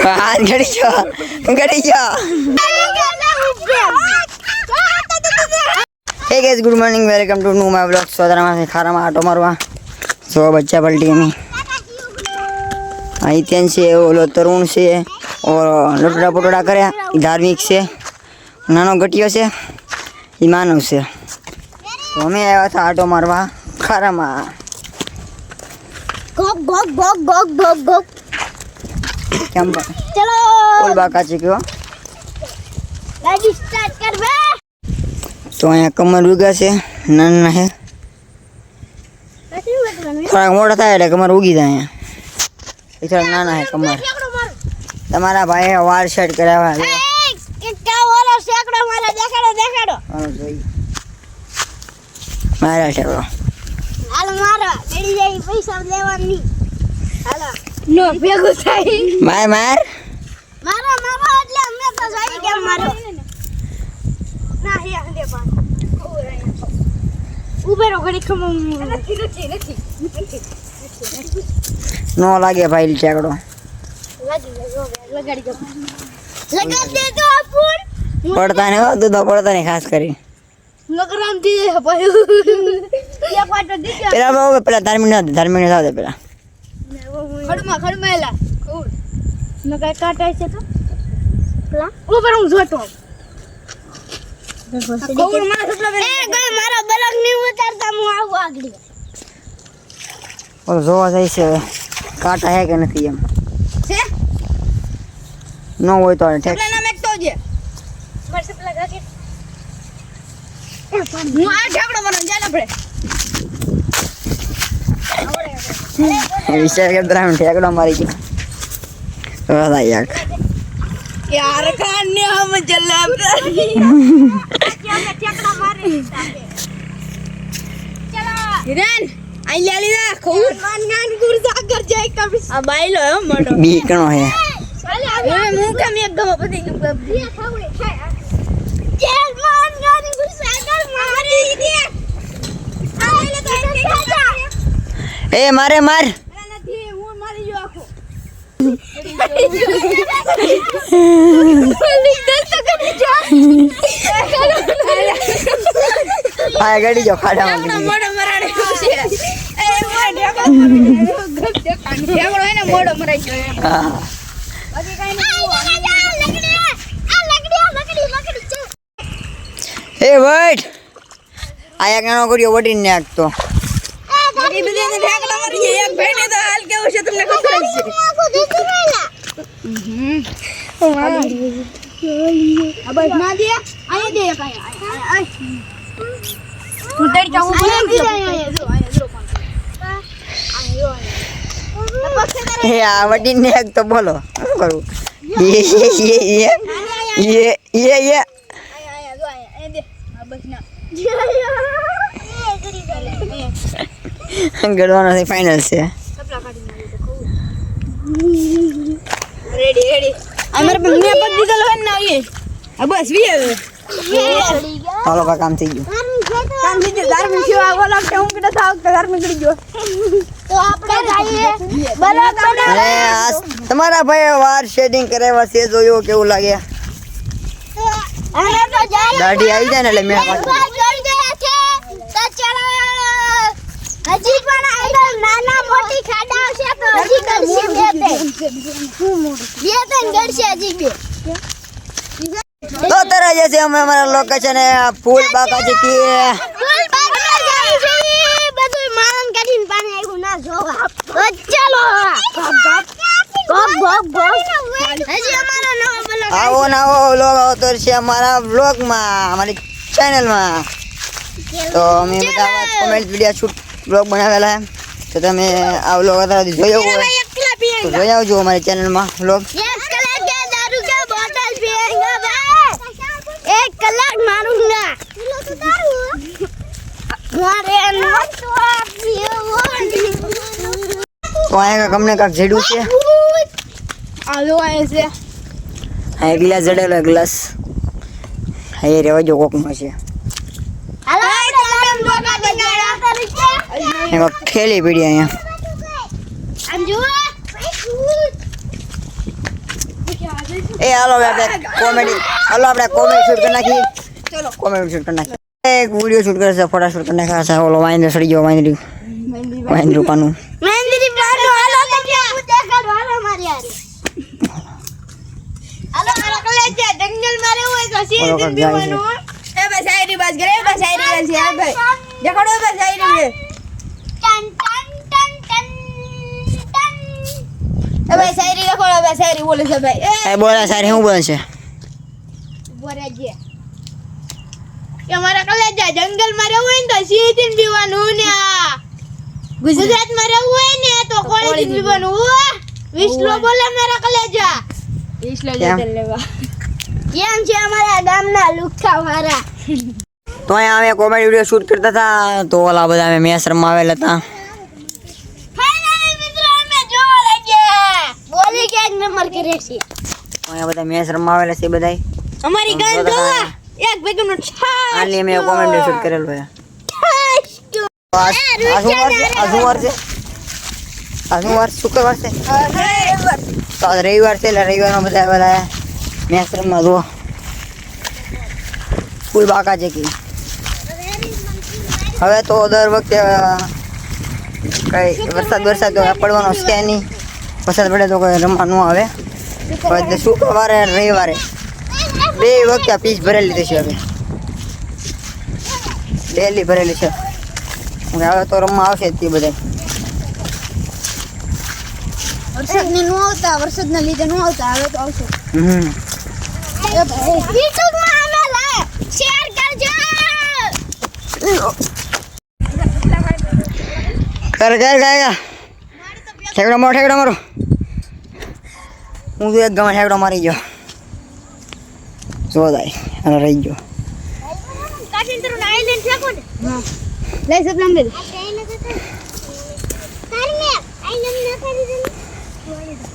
હાથ ગડી ગયો hey guys good morning welcome to new my blog सोदरा में खारा में आटो मारवा सो बच्चा पलटी में आइत्यन से ओलो तरुण से और लटड़ा पटोड़ा करे धार्मिक से नानो गटियो से ई मानव से तो हमें आया था आटो मारवा खारा में गोग गोग गोग गोग गोग गोग केम चलो बोल बाका ची क्यों गाड़ी स्टार्ट कर बे तो यहाँ कमर उगा से नाना है थोड़ा मोटा था એટલે કમર ઉગી જાય એ થોડા નાના है કમર તમારા ભાઈ વાળ સેટ કરાવવા क्या वाला सेकड़ो मारे देखाड़ो हां જોઈ મારા સેકડો हाल मारो रेडी जाई पैसा लेવાની હાલો નો ભેગો થાય માર માર મારો એટલે અમે તો જોઈ કેમ મારો ના હે દે પાન ઉભેરો ઘડી ખમ નથી નો લાગે ભાઈ સેકડો લગાડી દો લગા દે તો આપુન પડતા ને તું તો પડતા ને ખાસ કરી નગરામ થી ભાઈ યા પાટો દીજો પેલા ધાર્મિક ના દે પેલા ખડમાં એલા ખોડ ન કઈ કાટાય છે તો પેલા ઉપર હું જોતો ખોડ માં સપલા એ ગઈ મારા બલક ની ઉતારતા હું આવું આગળ ઓ જોવા જાય છે કાંટા હે કે નથી એમ છે નો હોય તો ઠેક સપલા નામ એક તો જે માર સપલા ગાકે હું આ ઢાકડો બનો જાને પડે વિચાર કરતા હું ઠેકડો મારી ગયો વાહ યાર यार खाने हम चले क्या ઠેકડા મારે ચલો હિરેન આઈ લે લીધા ખોડ માન ગુર સાગર જાય કબી આ બાઈલો હે મોડો બીકણો હે એ મું કમ એક ગમ પતિ ગમ કબી ખાવડે ખાય જેલ માન ગુર સાગર મારી દે આ લે તો એ મારે માર નથી હું મારી જો આખો આ ગાડી જો ખાડામાં મોડો મરાડે છે એ મોડો ઠેકડો એને મોડો મરાઈ ગયો હા બાકી કાઈ નહીં એ વેટ આ એક નાનો કર્યો વડીને નાખતો બાકી બધાને ઠેકડો મરી જાય એક ભાઈને તો હાલ કેવું છે તમને ખબર છે આ બસ ના દે આય દે કાય હું તડ જાઉં એ આ વડીને નાખતો બોલો શું કરું ये ગડવાનો છે ફાઇનલ છે રેડી રેડી અમાર પર મે પગ દીધલ હોય ને આવીએ આ બસ વી હવે હાલો કામ થઈ ગયું કામ થઈ ગયું ધાર્મિક સેવા બોલા કે હું કેતા થાવ કે ધાર્મિક કરી ગયો તો આપણે જઈએ બરાબર અરે આ તમારા ભાઈ વાર શેડિંગ કરાવ્યા છે જોયો કેવું લાગે અને તો જાય દાઢી આવી જાય ને એટલે મેં જોઈ ગયા છે તો ચલો હજી પણ આગળ નાના મોટી ખાડા છે તો હજી કરશે બે ત્રણ કરશે હજી બે તો તરા જैसे અમે અમારા લોકેશન है फूल बाका जी की ફૂલ બાગમાં જાય છે બધું મારન કાઢીને પાણી આવ્યું ના જોવા તો ચલો ગોગ ગોગ ગોગ હજી અમારો નવો બ્લોગ आओ ना वो लोग तो છે અમારા વ્લોગ માં અમારી ચેનલ માં તો અમે બધા કોમેન્ટ વિડિયો શૂટ વ્લોગ બનાવેલા છે તો તમે આ વ્લોગ અત્યારે જોયો હોય એકલા પીએ તો જોઈ આવજો અમારી ચેનલ માં વ્લોગ एक कलर के दारू का बोतल पिएंगे भाई एक कलर मारूंगा मारे तो તો અહીંયા કમને કાક જેડું છે आलो ऐसे આ ગ્લાસ જડેલો ગ્લાસ હા રેવા જો કોકમાં છે हेलो हम लोग आ गए એમાં ખેલી પડી અહીંયા अंजू એ હાલો આપણે કોમેડી શૂટ કરી નાખી. ચલો કોમેડી શૂટ કરી નાખી. એક વિડિયો શૂટ કરે છે, ફોટા શૂટ કરી નાખ્યા છે. ઓલો વાંદરો સડી ગયો, વાંદરું પાનું. મહેંદી પાનો હાલો તો ક્યાં દેખાડો હાલો મારી યાર. હાલો મારા કલેજા જંગલ માં રહેવું હોય તો સીધી પીવાનું. એ બસ શાયરી બસ કરે, બસ શાયરી બસ યાર ભાઈ દેખાડો બસ શાયરી મે. ટન ટન ટન ટન ટન. એ ભાઈ શાયરી દેખાડો, બસ શાયરી બોલે છે ભાઈ. એ બોલા સારી શું બોલે છે? બોરાજે કે મારા કલેજા જંગલ માં રહેવું હોય ને તો સીધી પીવાનું ને ગુજરાત માં રહેવું હોય ને તો કોળી પીવાનું. વિશ્લો બોલે મારા કલેજા. ઈસલો કેમ? જતન લેવા. કેમ છે અમારા ગામના લુખ્ખા વાળા? તો અહીંયા અમે કોમેડી વિડીયો શૂટ કરતા હતા, તો ઓલા બધા અમે મેચ રમવા આવેલા હતા. ફાઇનલી મિત્રો અમે જોવા લાગ્યા. બોલી કે એક નંબર કરે છે. તો અહીંયા બધા મેચ રમવા આવેલા છે બધાય. અમારી ગામ જોવા એક ભેગું આટલી અમે કોમેડી શૂટ કરેલું છે. આ શું વાર છે? શુક્રવાર છે. તો આજ રવિવાર છે, એટલે રવિવારમાં બધા મેચ રમવા જુઓ. ફૂલ બાકા છે કે હવે તો દર વખતે કઈ વરસાદ તો પડવાનો છે નહીં. વરસાદ પડે તો કોઈ રમવા ન આવે. હવે શુક્રવારે અને રવિવારે બે વખતે આ પીચ ભરેલી થશે. હવે ડેલી ભરેલી છે. હવે તો રમવા આવશે જ તે બધા. વરસાદના લીધે નો આવતા, હવે તો આવશે. યુટ્યુબમાં અમે લાઈવ શેર કરજો. કર ઠેકડો મારો. હું તો એક ગમે ઠેકડો મારી ગયો. જો જાય અને રહી ગયો. કાશીન તરું આઈલેન્ડ ફેંકો ને. લઈ સપલામ દે. તારને આઈલેન્ડ ના કરી દે.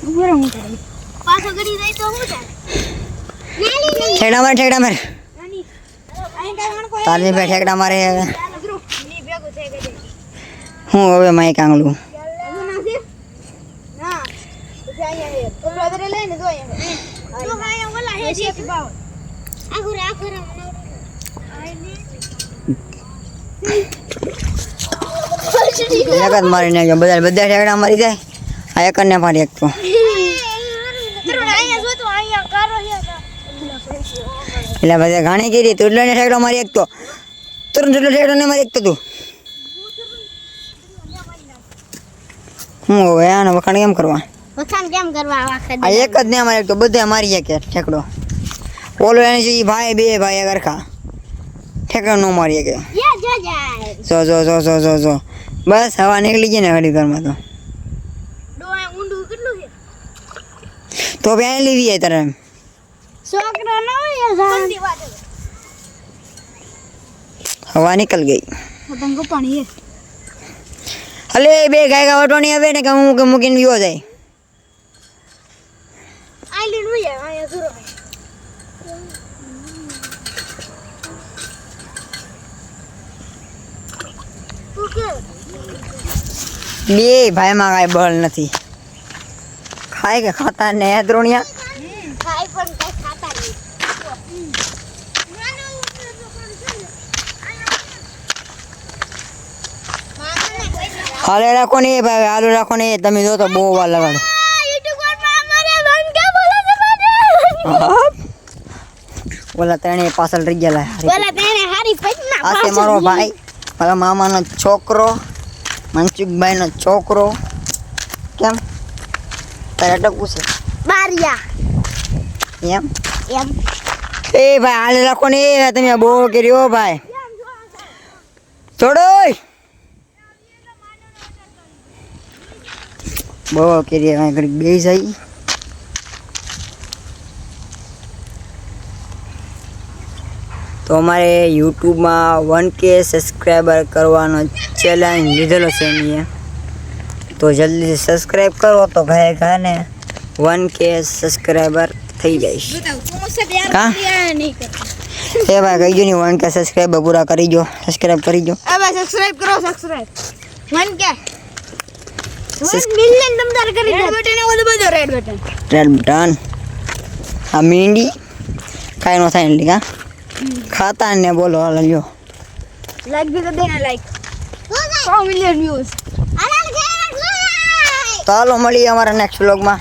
ઉભરો હું કરે. પાછો ગડી જાય તો હું થાય? નાલી ઠેકડા મારે નાની આઈ કાઈ મણ તારની પે ઠેકડા મારે. ની ભેગું થઈ ગઈ. હું હવે માઈક આંગલું. ના પછી અહીંયા તો બ્રધર લઈને જો અહીંયા. તો કાયા ઓલા હે છે બાવ. આખુરે એક જ મારી નાખ્યો. બધા ઠેકડા મારી જાય. આ એક ને મારી એક તો તરું આયા જો તો આયા કરો હે. એટલે બધા ઘાણી કરી તુડલો ને ઠેકડો મારી એક તો તુરંત ઠેકડો ને મારી એક તો તું હું હવે આનો વખાણ કેમ કરવા? વખાણ કેમ કરવા આખા આ એક જ ને મારી એક તો બધા મારી જાય કે ઠેકડો. ઓલો એને છે ભાઈ બે ભાઈ ઘરખા ઠેકડો ન મારી કે. યા જાય જો બસ હવા નીકળી ગઈ ને ઘડી ઘરમાં તો ડોય ઊંડું કેટલું છે? તો પ્યાન લેવી જાય તારે. છોકરો ન હોય જાન હવા નીકળ ગઈ. પતંગ પાણી હે. અલે બે ગાય વટવાની આવે ને કે હું કે મૂકીને વિવો જાય. આઈલેન્ડ હોય આયા જરો બે ભાઈમાં કાંઈ બળ નથી. ખાય કે ખાતા ને દ્રોણિયા ખાઈ પણ કઈ ખાતા નહીં. હાલે રાખો ને ભાઈ, હાલો રાખો ને. તમે જો તો બહુ વાર લગાડો. ઓલા ત્રણે પાછળ રહી ગયેલા. આ છે મારો ભાઈ, મારા મામાનો છોકરો, મનસુખભાઈનો છોકરો. કેમ તારે અટકવું છે એમ? એ ભાઈ હાલે રાખો ને. તમે બહુ કર્યો ભાઈ. છોડો બહુ કરીએ ઘડીક બે જાય. તો અમારે યુટ્યુબમાં 1K સબસ્ક્રાઈબર કરવાનો ચેલેન્જ લીધેલો છે મેં. તો જલ્દી સબસ્ક્રાઈબ કરો તો ભાઈ ઘાને 1K સબસ્ક્રાઈબર થઈ જઈશ. હા એ ભાઈ કહી ગયો ને 1K સબસ્ક્રાઈબર પૂરા કરી જો. સબસ્ક્રાઈબ કરી જો. હવે સબસ્ક્રાઇબ કરો. મન કે 1 મિલિયન તમ તાર કરી દે. રેડ બટન ઓલું બધું રેડ બટન. રેડ બટન આ મીંડી કાંઈ ન થાય એટલે કા ખાતા ને બોલો હાલો લ્યો લાઈક ભી કરી દેના લાઈક 100 મિલિયન વ્યૂઝ તો હાલો મળીએ અમારા નેક્સ્ટ વ્લોગમાં